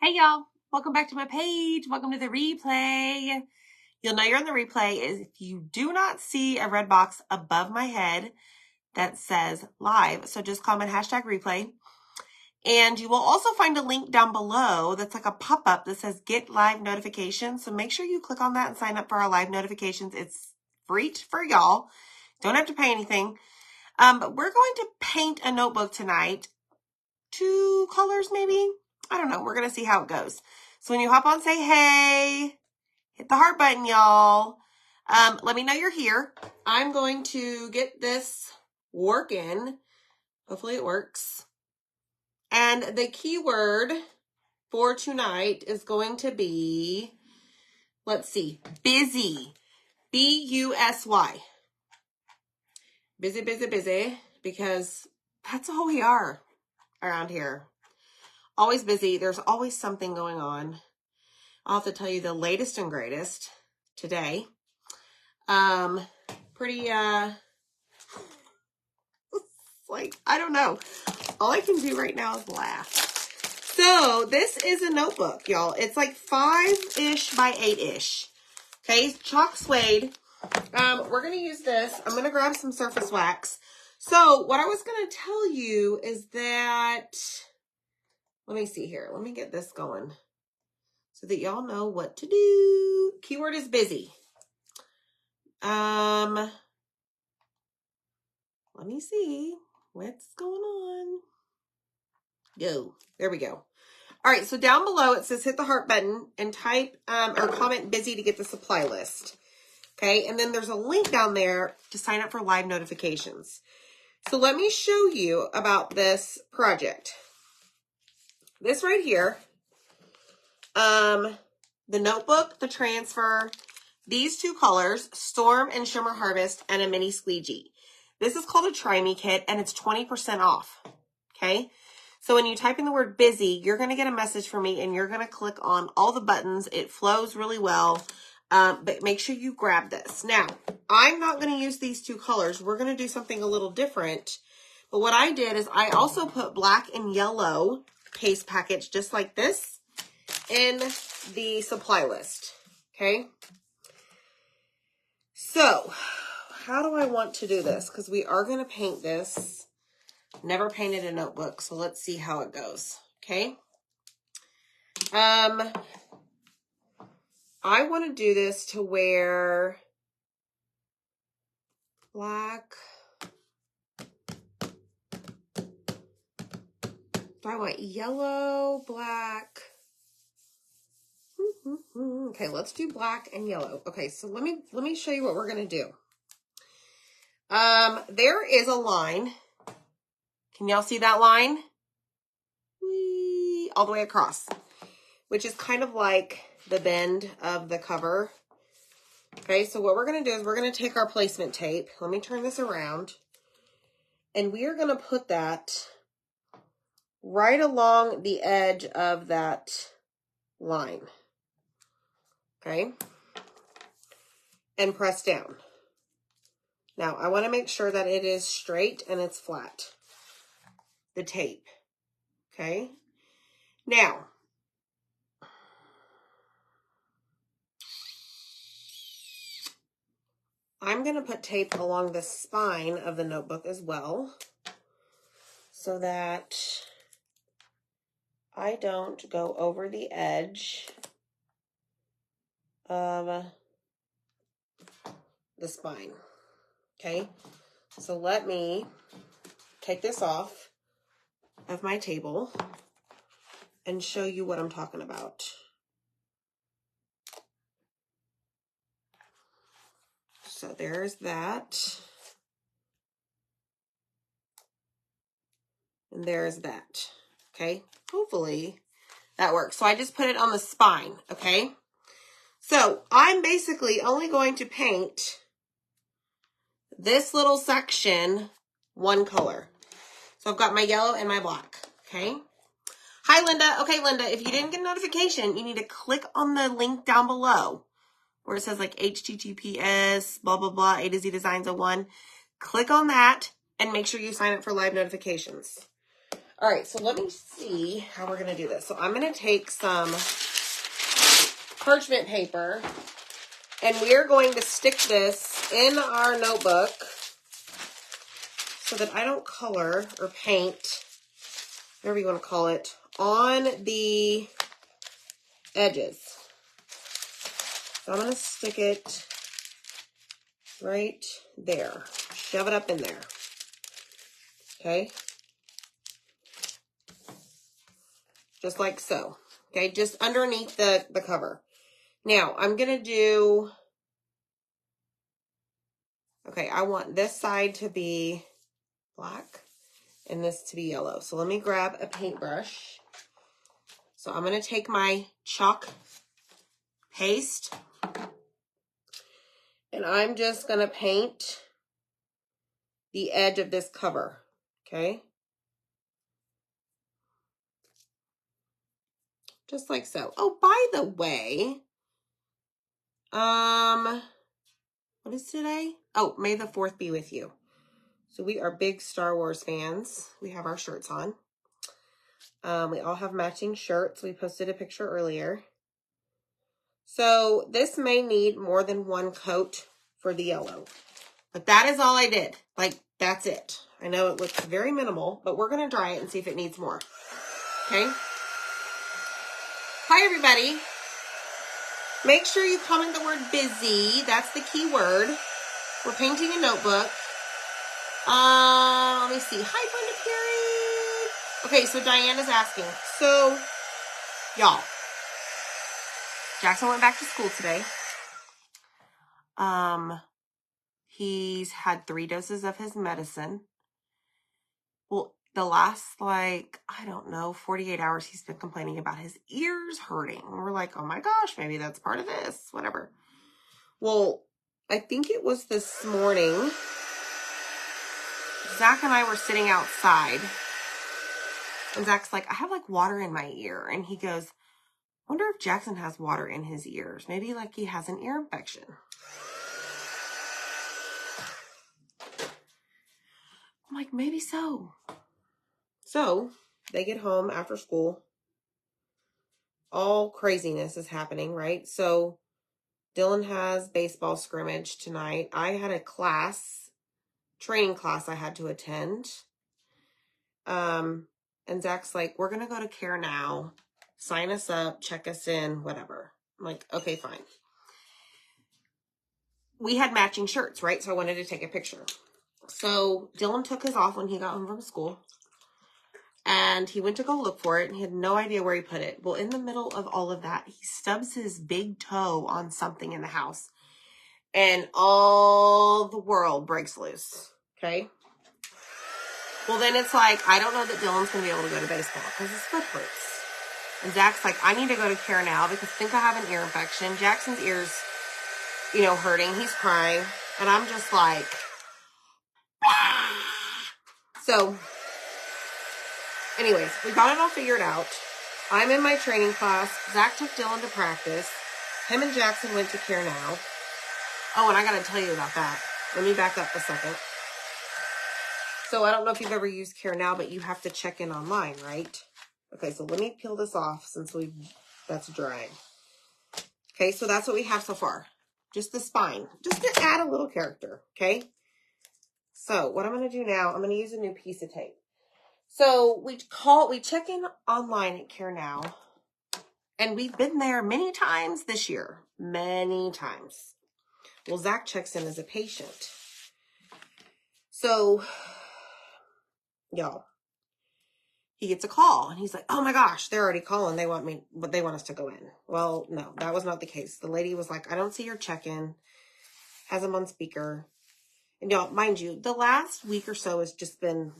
Hey y'all, welcome back to my page. Welcome to the replay. You'll know you're on the replay if you do not see a red box above my head that says live. So just comment hashtag replay. And you will also find a link down below that's like a pop-up that says get live notifications. So make sure you click on that and sign up for our live notifications. It's free for y'all. Don't have to pay anything. But we're going to paint a notebook tonight. 2 colors maybe? I don't know. We're going to see how it goes. So when you hop on, say hey, hit the heart button, y'all. Let me know you're here. I'm going to get this working. Hopefully it works. And the keyword for tonight is going to be, let's see, busy. B-U-S-Y. Busy, busy, busy, because that's all we are around here. Always busy. There's always something going on. I'll have to tell you the latest and greatest today. Like, I don't know. All I can do right now is laugh. So this is a notebook, y'all. It's like 5-ish by 8-ish. Okay, chalk suede. We're going to use this. I'm going to grab some surface wax. So what I was going to tell you is that, let me see here. Let me get this going so that y'all know what to do. Keyword is busy. Let me see what's going on. Go. There we go. All right, so down below it says hit the heart button and type or comment busy to get the supply list. Okay, and then there's a link down there to sign up for live notifications. So let me show you about this project. This right here, the notebook, the transfer, these 2 colors, Storm and Shimmer Harvest, and a mini squeegee. This is called a Try Me kit, and it's 20% off, okay? So when you type in the word busy, you're going to get a message from me, and you're going to click on all the buttons. It flows really well, but make sure you grab this. Now, I'm not going to use these 2 colors. We're going to do something a little different, but what I did is I also put black and yellow paste package, just like this, in the supply list, okay? So, how do I want to do this? Because we are going to paint this. Never painted a notebook, so let's see how it goes, okay? I want to do this to where black. Do I want yellow, black? Okay, let's do black and yellow. Okay, so let me show you what we're going to do. There is a line. Can y'all see that line? Whee, all the way across, which is kind of like the bend of the cover. Okay, so what we're going to do is we're going to take our placement tape. Let me turn this around. And we are going to put that right along the edge of that line. Okay? And press down. Now, I want to make sure that it is straight and it's flat. The tape. Okay? Now, I'm going to put tape along the spine of the notebook as well, so that I don't go over the edge of the spine. Okay, so let me take this off of my table and show you what I'm talking about. So there's that. And there's that. Okay, hopefully that works. So I just put it on the spine, okay? So I'm basically only going to paint this little section one color. So I've got my yellow and my black, okay? Hi, Linda. Okay, Linda, if you didn't get a notification, you need to click on the link down below where it says like HTTPS, blah, blah, blah, A to Z Designs 01. Click on that and make sure you sign up for live notifications. All right, so let me see how we're going to do this. So I'm going to take some parchment paper, and we are going to stick this in our notebook so that I don't color or paint, whatever you want to call it, on the edges. So I'm going to stick it right there. Shove it up in there. Okay? Just like so. Okay, just underneath the cover. Now, I'm going to do, okay, I want this side to be black and this to be yellow. So let me grab a paintbrush. So I'm going to take my chalk paste and I'm just going to paint the edge of this cover. Okay? Just like so. Oh, by the way, what is today? Oh, May the 4th be with you. So we are big Star Wars fans. We have our shirts on. We all have matching shirts. We posted a picture earlier. So this may need more than one coat for the yellow. But that is all I did. Like, that's it. I know it looks very minimal, but we're going to dry it and see if it needs more. Okay? Hi, everybody. Make sure you comment the word busy. That's the key word. We're painting a notebook. Let me see. Hi, Brenda Perry. Okay, so Diana's asking. So, y'all, Jackson went back to school today. He's had 3 doses of his medicine. Well, the last, like, I don't know, 48 hours, he's been complaining about his ears hurting. And we're like, oh my gosh, maybe that's part of this, whatever. Well, I think it was this morning, Zach and I were sitting outside, and Zach's like, I have like water in my ear. And he goes, I wonder if Jackson has water in his ears. Maybe like he has an ear infection. I'm like, maybe so. So they get home after school. All craziness is happening, right? So Dylan has baseball scrimmage tonight. I had a training class I had to attend. And Zach's like, we're going to go to Care Now, sign us up, check us in, whatever. I'm like, okay, fine. We had matching shirts, right? So I wanted to take a picture. So Dylan took his off when he got home from school. And he went to go look for it, and he had no idea where he put it. Well, in the middle of all of that, he stubs his big toe on something in the house. And all the world breaks loose, okay? Well, then it's like, I don't know that Dylan's going to be able to go to baseball because his foot hurts. And Zach's like, I need to go to Care Now because I think I have an ear infection. Jackson's ear's, hurting. He's crying. And I'm just like, so anyways, we got it all figured out. I'm in my training class. Zach took Dylan to practice. Him and Jackson went to Care Now. Oh, and I got to tell you about that. Let me back up a second. So I don't know if you've ever used Care Now, but you have to check in online, right? Okay, so let me peel this off since that's drying. Okay, so that's what we have so far. Just the spine, just to add a little character, okay? So what I'm going to do now, I'm going to use a new piece of tape. So we check in online at Care Now, and we've been there many times this year, many times. Well, Zach checks in as a patient. So, y'all, he gets a call and he's like, oh my gosh, they're already calling. They want us to go in. Well, no, that was not the case. The lady was like, I don't see your check-in. Has him on speaker. And y'all, mind you, the last week or so has just been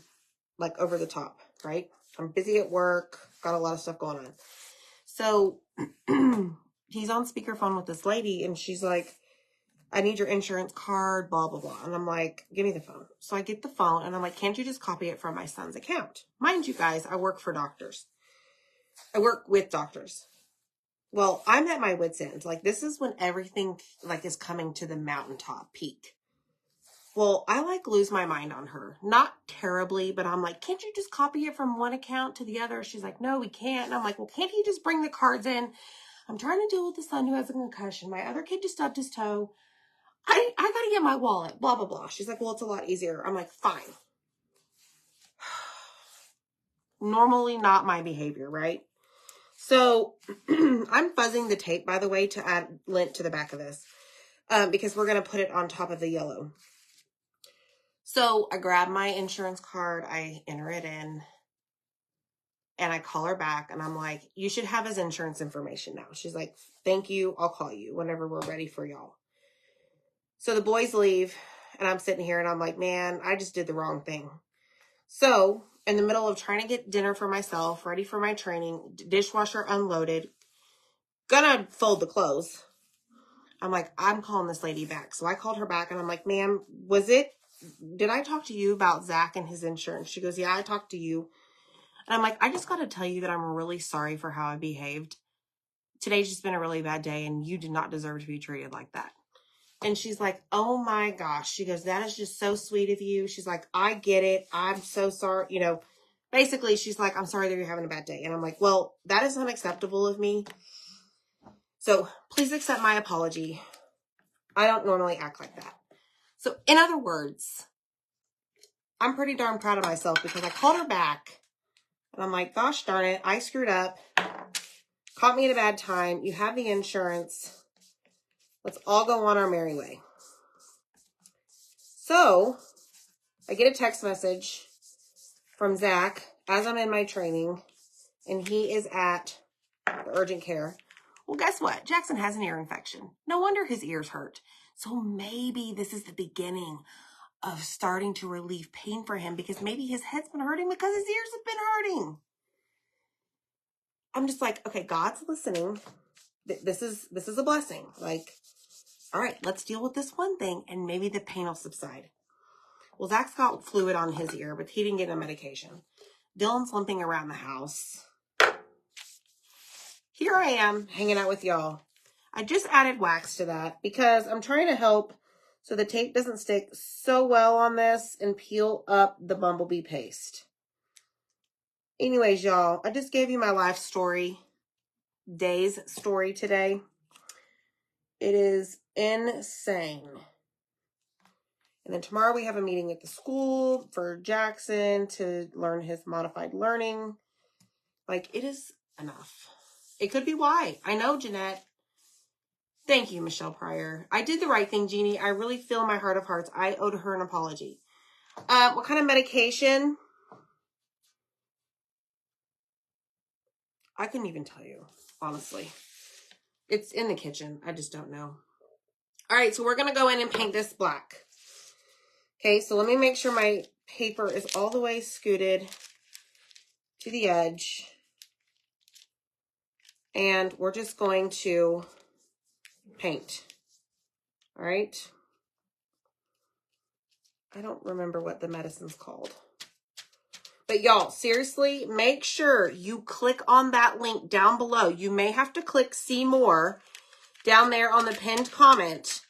like over the top, right? I'm busy at work, got a lot of stuff going on. So he's on speakerphone with this lady and she's like, I need your insurance card, blah, blah, blah. And I'm like, give me the phone. So I get the phone and I'm like, can't you just copy it from my son's account? Mind you guys, I work for doctors. I work with doctors. Well, I'm at my wit's end. Like, this is when everything like is coming to the mountaintop peak. well, I like lose my mind on her. Not terribly, but I'm like, can't you just copy it from one account to the other? She's like, no, we can't. And I'm like, well, can't he just bring the cards in? I'm trying to deal with the son who has a concussion. My other kid just stubbed his toe. I got to get my wallet, blah, blah, blah. She's like, well, it's a lot easier. I'm like, fine. Normally not my behavior, right? So I'm fuzzing the tape, by the way, to add lint to the back of this because we're going to put it on top of the yellow. So I grab my insurance card, I enter it in, and I call her back, and I'm like, you should have his insurance information now. She's like, thank you. I'll call you whenever we're ready for y'all. So the boys leave, and I'm sitting here, and I'm like, man, I just did the wrong thing. So in the middle of trying to get dinner for myself, ready for my training, dishwasher unloaded, gonna fold the clothes. I'm like, I'm calling this lady back. So I called her back, and I'm like, ma'am, did I talk to you about Zach and his insurance? She goes, yeah, I talked to you. And I'm like, I just got to tell you that I'm really sorry for how I behaved. Today's just been a really bad day, and you did not deserve to be treated like that. And she's like, oh my gosh. She goes, that is just so sweet of you. She's like, I get it. I'm so sorry. You know, basically she's like, I'm sorry that you're having a bad day. And I'm like, well, that is unacceptable of me. So please accept my apology. I don't normally act like that. So in other words, I'm pretty darn proud of myself because I called her back. And I'm like, gosh darn it, I screwed up. Caught me at a bad time. You have the insurance. Let's all go on our merry way. So I get a text message from Zach as I'm in my training, and he is at the urgent care. Well, guess what? Jackson has an ear infection. No wonder his ears hurt. So maybe this is the beginning of starting to relieve pain for him because maybe his head's been hurting because his ears have been hurting. I'm just like, okay, God's listening. This is a blessing. Like, all right, let's deal with this one thing and maybe the pain will subside. Well, Zach's got fluid on his ear, but he didn't get a medication. Dylan's limping around the house. Here I am hanging out with y'all. I just added wax to that because I'm trying to help so the tape doesn't stick so well on this and peel up the bumblebee paste. Anyways, y'all, I just gave you my life story, day's story today. It is insane. And then tomorrow we have a meeting at the school for Jackson to learn his modified learning. Like, it is enough. It could be why. I know, Jeanette. Thank you, Michelle Pryor. I did the right thing, Jeannie. I really feel in my heart of hearts I owed her an apology. What kind of medication? I couldn't even tell you, honestly. It's in the kitchen. I just don't know. All right, so we're going to go in and paint this black. Okay, so let me make sure my paper is all the way scooted to the edge. And we're just going to paint. All right. I don't remember what the medicine's called. But y'all, seriously, make sure you click on that link down below. You may have to click see more down there on the pinned comment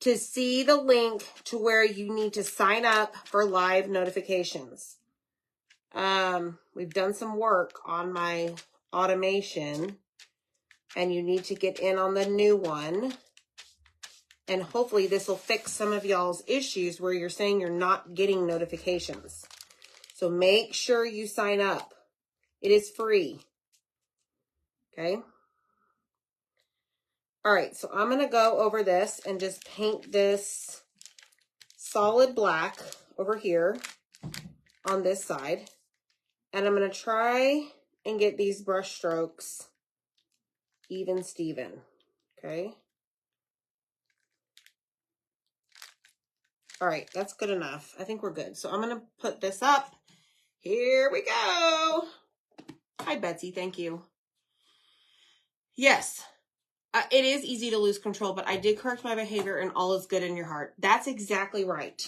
to see the link to where you need to sign up for live notifications. We've done some work on my automation, and you need to get in on the new one. And hopefully this will fix some of y'all's issues where you're saying you're not getting notifications. So make sure you sign up. It is free. Okay. All right, so I'm going to go over this and just paint this solid black over here on this side. And I'm going to try and get these brush strokes even Steven. Okay. All right, that's good enough. I think we're good. So I'm going to put this up. Here we go. Hi, Betsy. Thank you. Yes. It is easy to lose control, but I did correct my behavior and all is good in your heart. That's exactly right.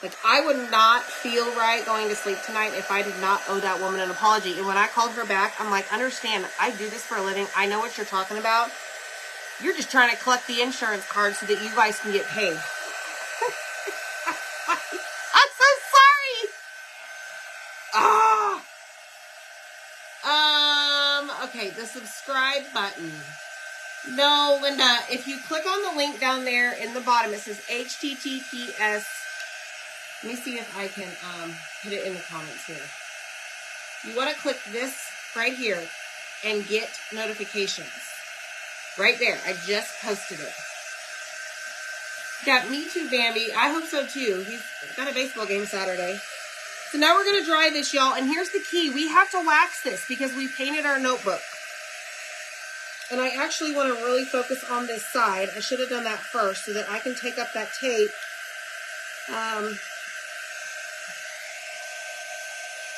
Like, I would not feel right going to sleep tonight if I did not owe that woman an apology. And when I called her back, I'm like, understand, I do this for a living. I know what you're talking about. You're just trying to collect the insurance card so that you guys can get paid. the subscribe button. No, Linda, if you click on the link down there in the bottom, it says HTTPS. Let me see if I can put it in the comments here. You want to click this right here and get notifications. Right there. I just posted it. Yeah, me too, Bambi. I hope so too. He's got a baseball game Saturday. So now we're going to dry this, y'all. And here's the key. We have to wax this because we painted our notebook. And I actually want to really focus on this side. I should have done that first so that I can take up that tape.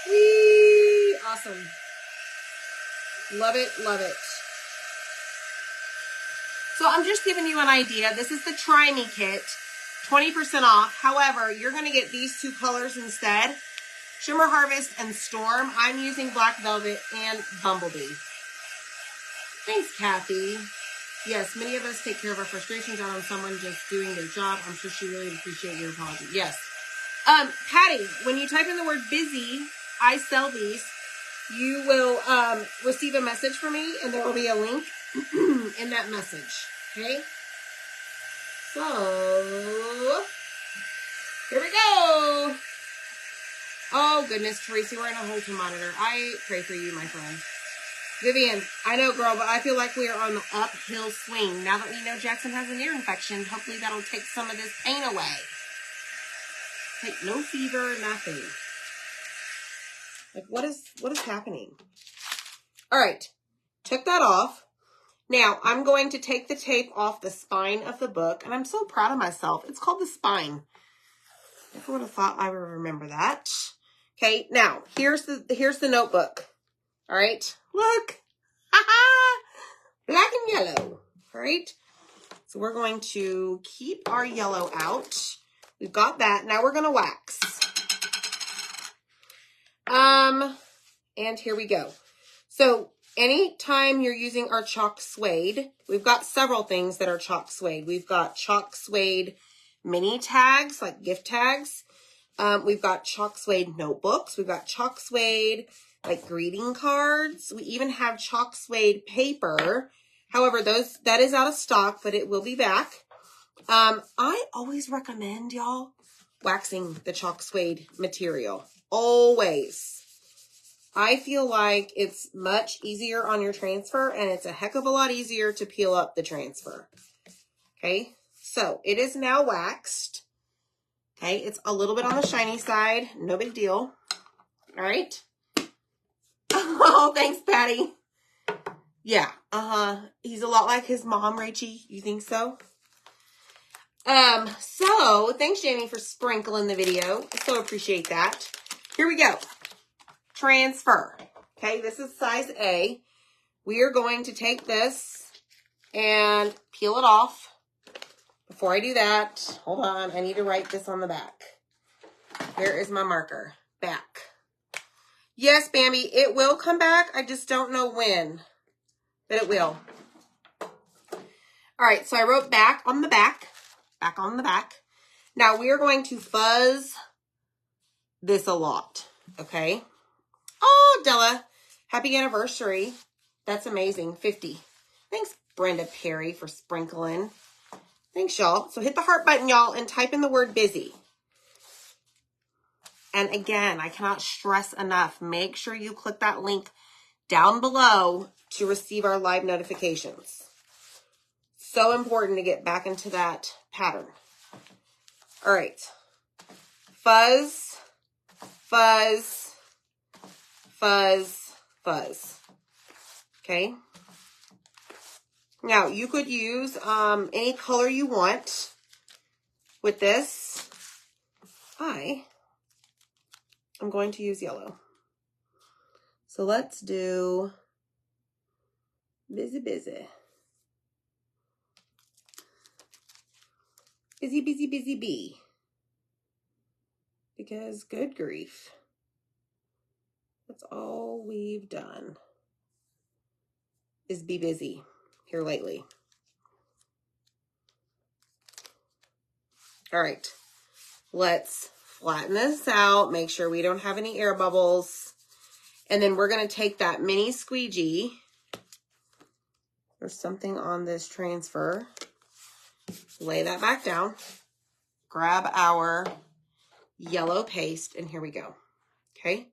Whee! Awesome. Love it, love it. So I'm just giving you an idea. This is the Try Me kit, 20% off. However, you're going to get these two colors instead, Shimmer Harvest and Storm. I'm using Black Velvet and Bumblebee. Thanks, Kathy. Yes, many of us take care of our frustrations out on someone just doing their job. I'm sure she really appreciates your apology. Yes. Patty, when you type in the word busy, I sell these, you will receive a message from me, and there will be a link in that message. Okay? So, here we go. Oh, goodness, Tracy, we're in a Holter monitor. I pray for you, my friend. Vivian, I know, girl, but I feel like we are on the uphill swing. Now that we know Jackson has an ear infection, hopefully that'll take some of this pain away. Like, no fever, nothing. Like, what is happening? All right, took that off. Now, I'm going to take the tape off the spine of the book, and I'm so proud of myself. It's called the spine. Never would have thought I would remember that. Okay, now, here's the notebook. All right, look. Black and yellow. All right, so we're going to keep our yellow out. We've got that. Now we're going to wax. And here we go. So anytime you're using our chalk suede, we've got several things that are chalk suede. We've got chalk suede mini tags, like gift tags. We've got chalk suede notebooks. We've got chalk suede, like greeting cards. We even have chalk suede paper. However, that is out of stock, but it will be back. I always recommend, y'all, waxing the chalk suede material. Always. I feel like it's much easier on your transfer, and it's a heck of a lot easier to peel up the transfer. Okay, so it is now waxed. Okay, it's a little bit on the shiny side. No big deal. All right. Oh, thanks, Patty. Yeah, he's a lot like his mom, Rachie. You think so? So thanks, Jamie, for sprinkling the video. I so appreciate that. Here we go. Transfer. Okay, this is size A. We are going to take this and peel it off. Before I do that, hold on, I need to write this on the back. Where is my marker? Back. Yes, Bambi, it will come back. I just don't know when, but it will. All right, so I wrote back on the back. Back on the back. Now we are going to fuzz this a lot, okay? Oh, Della, happy anniversary. That's amazing, 50. Thanks, Brenda Perry, for sprinkling. Thanks, y'all. So hit the heart button, y'all, and type in the word busy. And again, I cannot stress enough, make sure you click that link down below to receive our live notifications. So important to get back into that pattern. All right. Fuzz, fuzz, fuzz, fuzz. Okay. Now, you could use any color you want with this. I'm going to use yellow. So let's do busy, busy. Busy, busy, busy bee. Because good grief. That's all we've done is be busy here lately. All right, let's flatten this out, make sure we don't have any air bubbles. And then we're gonna take that mini squeegee There's something on this transfer. Lay that back down. Grab our yellow paste, and here we go. Okay.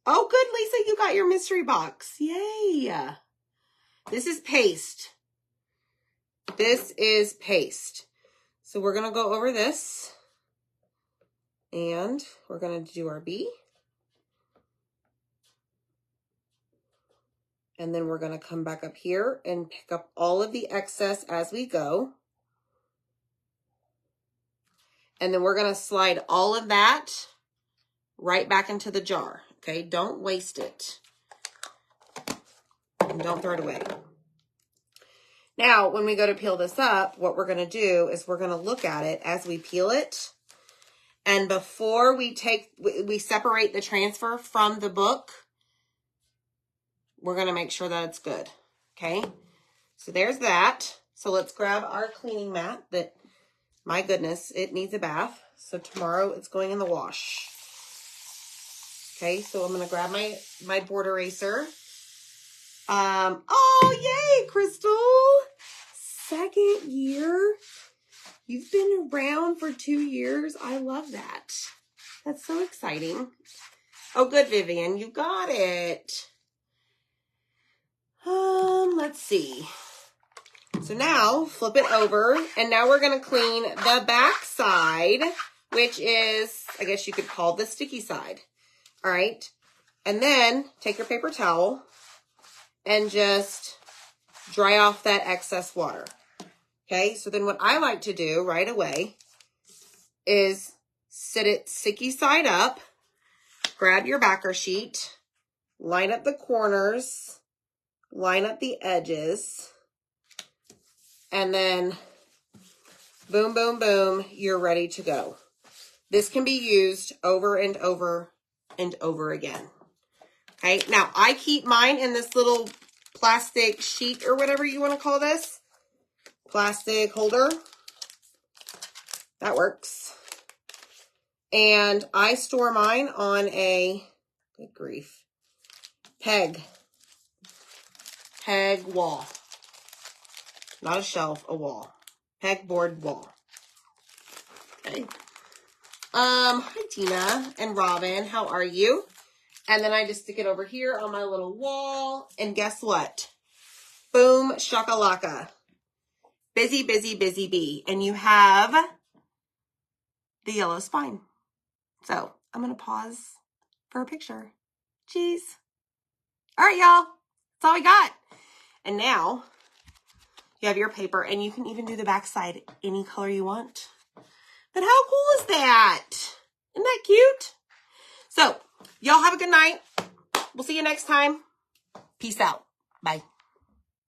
Oh, good, Lisa, you got your mystery box. Yay. This is paste. This is paste. So we're going to go over this, and we're going to do our B. And then we're going to come back up here and pick up all of the excess as we go. And then we're going to slide all of that right back into the jar. Okay, don't waste it. And don't throw it away. Now, when we go to peel this up, what we're going to do is we're going to look at it as we peel it. And before we separate the transfer from the book, we're going to make sure that it's good. Okay, so there's that. So let's grab our cleaning mat that, my goodness, it needs a bath. So tomorrow it's going in the wash. Okay, so I'm going to grab my board eraser. Oh, yay, Crystal. 2nd year. You've been around for 2 years. I love that. That's so exciting. Oh, good, Vivian. You got it. Let's see. So now flip it over, and now we're going to clean the back side, which is, I guess you could call the sticky side. All right. And then take your paper towel and just dry off that excess water. Okay. So then what I like to do right away is sit it sticky side up, grab your backer sheet, line up the corners, line up the edges, and then boom, boom, boom, you're ready to go. This can be used over and over and over again. Okay, now I keep mine in this little plastic sheet or whatever you want to call this. Plastic holder. That works. And I store mine on a, good grief, peg wall. Not a shelf, a wall. Pegboard wall. Okay. Hi Tina and Robin, how are you? And then I just stick it over here on my little wall, and guess what? Boom, shakalaka. Busy, busy, busy bee. And you have the yellow spine. So I'm going to pause for a picture. Jeez. All right, y'all. That's all we got. And now you have your paper, and you can even do the back side any color you want. But how cool is that? Isn't that cute? So y'all have a good night. We'll see you next time. Peace out. Bye.